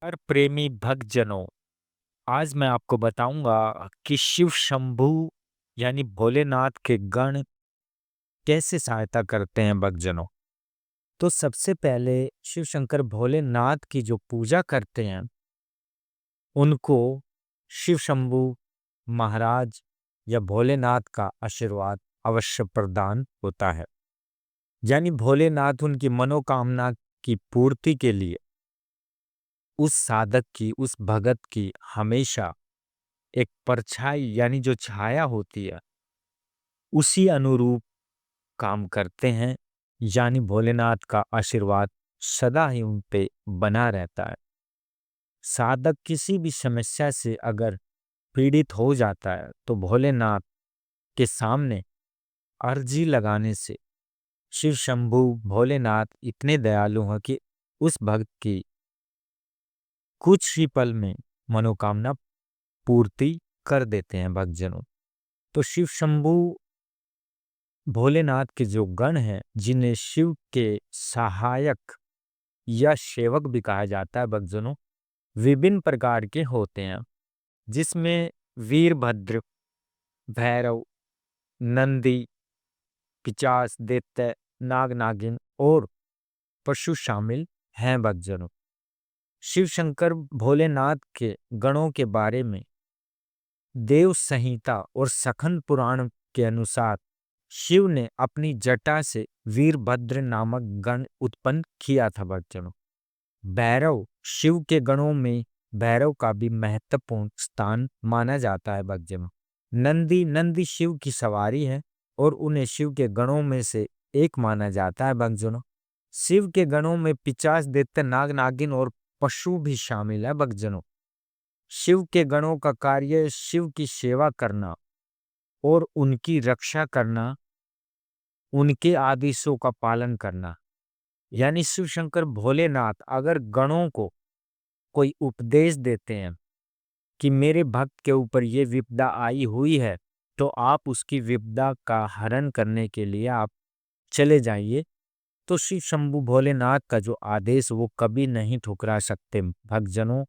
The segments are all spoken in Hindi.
हर प्रेमी भक्तजनों, आज मैं आपको बताऊंगा कि शिव शंभू यानी भोलेनाथ के गण कैसे सहायता करते हैं भक्तजनों। तो सबसे पहले शिव शंकर भोलेनाथ की जो पूजा करते हैं उनको शिव शंभू महाराज या भोलेनाथ का आशीर्वाद अवश्य प्रदान होता है। यानी भोलेनाथ उनकी मनोकामना की पूर्ति के लिए उस साधक की, उस भगत की हमेशा एक परछाई यानी जो छाया होती है उसी अनुरूप काम करते हैं। यानी भोलेनाथ का आशीर्वाद सदा ही उन पे बना रहता है। साधक किसी भी समस्या से अगर पीड़ित हो जाता है तो भोलेनाथ के सामने अर्जी लगाने से शिव शंभू भोलेनाथ इतने दयालु हैं कि उस भक्त की कुछ ही पल में मनोकामना पूर्ति कर देते हैं भक्तजनों। तो शिव शंभू भोलेनाथ के जो गण हैं जिन्हें शिव के सहायक या सेवक भी कहा जाता है भक्तजनों, विभिन्न प्रकार के होते हैं, जिसमें वीरभद्र, भैरव, नंदी, पिशाच, दैत्य, नाग नागिन और पशु शामिल हैं भक्तजनों। शिव शंकर भोलेनाथ के गणों के बारे में देव संहिता और सखन पुराण के अनुसार शिव ने अपनी जटा से वीरभद्र नामक गण उत्पन्न किया था भक्तजनों। भैरव शिव के गणों में भैरव का भी महत्वपूर्ण स्थान माना जाता है भक्तजनों। नंदी शिव की सवारी है और उन्हें शिव के गणों में से एक माना जाता है भक्तजनों। शिव के गणों में पिशाच, दैत्य, नाग नागिन और पशु भी शामिल है भक्तजनों। शिव के गणों का कार्य शिव की सेवा करना और उनकी रक्षा करना, उनके आदेशों का पालन करना। यानी शिव शंकर भोलेनाथ अगर गणों को कोई उपदेश देते हैं कि मेरे भक्त के ऊपर ये विपदा आई हुई है, तो आप उसकी विपदा का हरण करने के लिए आप चले जाइए। तो शिव शंभू भोलेनाथ का जो आदेश वो कभी नहीं ठुकरा सकते भक्तजनों।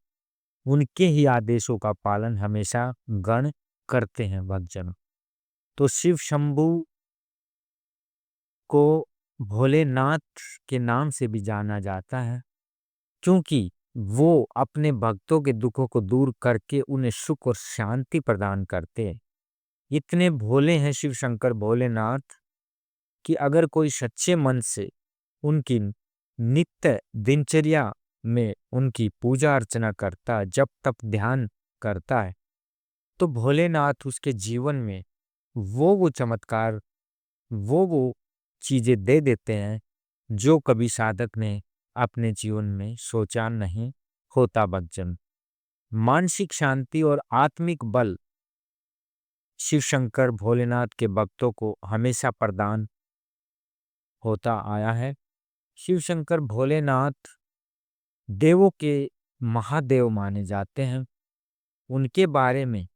उनके ही आदेशों का पालन हमेशा गण करते हैं भक्तजनों। तो शिव शंभू को भोलेनाथ के नाम से भी जाना जाता है, क्योंकि वो अपने भक्तों के दुखों को दूर करके उन्हें सुख और शांति प्रदान करते हैं। इतने भोले हैं शिव शंकर भोलेनाथ कि अगर कोई सच्चे मन से उनकी नित्य दिनचर्या में उनकी पूजा अर्चना करता है, जप तप ध्यान करता है, तो भोलेनाथ उसके जीवन में वो चमत्कार, वो चीजें दे देते हैं जो कभी साधक ने अपने जीवन में सोचा नहीं होता भक्तजन। मानसिक शांति और आत्मिक बल शिव शंकर भोलेनाथ के भक्तों को हमेशा प्रदान होता आया है। शिव शंकर भोलेनाथ देवों के महादेव माने जाते हैं। उनके बारे में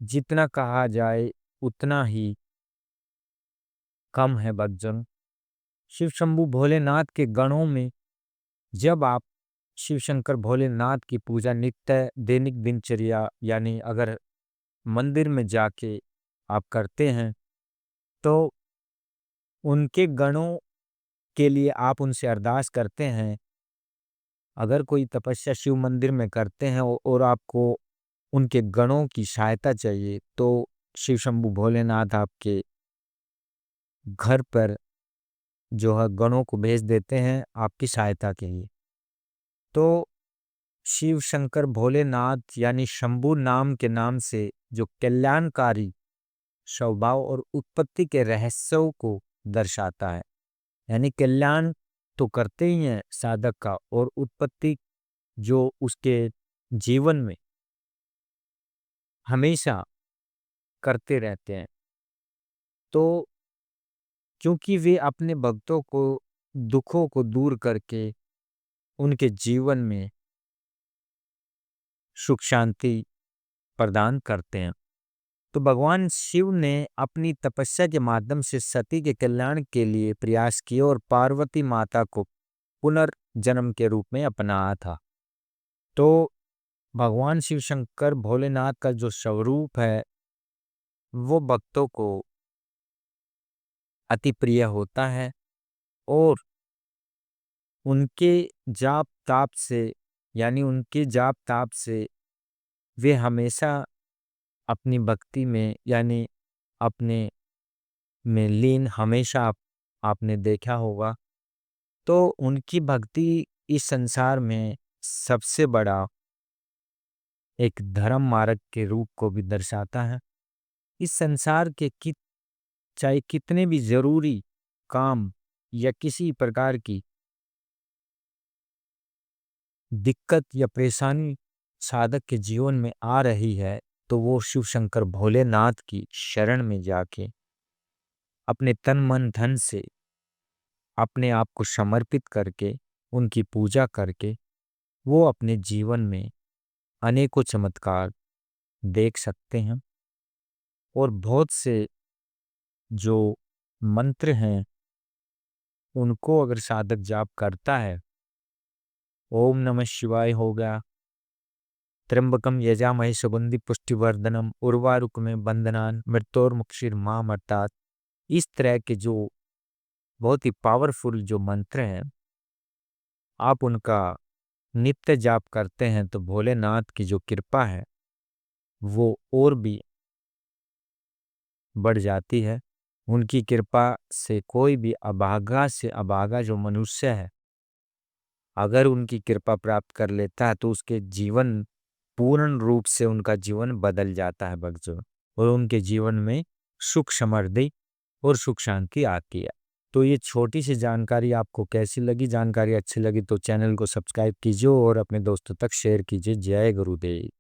जितना कहा जाए उतना ही कम है भक्तजन। शिव शंभू भोलेनाथ के गणों में जब आप शिव शंकर भोलेनाथ की पूजा नित्य दैनिक दिनचर्या यानी अगर मंदिर में जाके आप करते हैं, तो उनके गणों के लिए आप उनसे अरदास करते हैं। अगर कोई तपस्या शिव मंदिर में करते हैं और आपको उनके गणों की सहायता चाहिए, तो शिव शंभू भोलेनाथ आपके घर पर जो है गणों को भेज देते हैं आपकी सहायता के लिए। तो शिव शंकर भोलेनाथ यानी शंभू नाम के नाम से जो कल्याणकारी स्वभाव और उत्पत्ति के रहस्यों को दर्शाता है। यानी कल्याण तो करते ही हैं साधक का, और उत्पत्ति जो उसके जीवन में हमेशा करते रहते हैं। तो क्योंकि वे अपने भक्तों को दुखों को दूर करके उनके जीवन में सुख शांति प्रदान करते हैं। तो भगवान शिव ने अपनी तपस्या के माध्यम से सती के कल्याण के लिए प्रयास किए और पार्वती माता को जन्म के रूप में अपनाया था। तो भगवान शिव शंकर भोलेनाथ का जो स्वरूप है वो भक्तों को अति प्रिय होता है और उनके जाप ताप से यानी उनके जाप ताप से वे हमेशा अपनी भक्ति में यानी अपने में लीन हमेशा आपने देखा होगा। तो उनकी भक्ति इस संसार में सबसे बड़ा एक धर्म मार्ग के रूप को भी दर्शाता है। इस संसार के चाहे कितने भी जरूरी काम या किसी प्रकार की दिक्कत या परेशानी साधक के जीवन में आ रही है तो वो शिव शंकर भोलेनाथ की शरण में जाके अपने तन मन धन से अपने आप को समर्पित करके उनकी पूजा करके वो अपने जीवन में अनेकों चमत्कार देख सकते हैं। और बहुत से जो मंत्र हैं उनको अगर साधक जाप करता है, ओम नमः शिवाय हो गया, त्र्यंबकम यजामहे सुगंधि पुष्टिवर्धनम उर्वारुकमेव बंधनान् मृत्योर्मुक्षीर्मामृतात्, इस तरह के जो बहुत ही पावरफुल जो मंत्र हैं आप उनका नित्य जाप करते हैं तो भोलेनाथ की जो कृपा है वो और भी बढ़ जाती है। उनकी कृपा से कोई भी अभागा से अभागा जो मनुष्य है अगर उनकी कृपा प्राप्त कर लेता है तो उसके जीवन पूर्ण रूप से उनका जीवन बदल जाता है भक्तों, और उनके जीवन में सुख समृद्धि और सुख शांति आती है। तो ये छोटी सी जानकारी आपको कैसी लगी? जानकारी अच्छी लगी तो चैनल को सब्सक्राइब कीजिए और अपने दोस्तों तक शेयर कीजिए। जय गुरुदेव।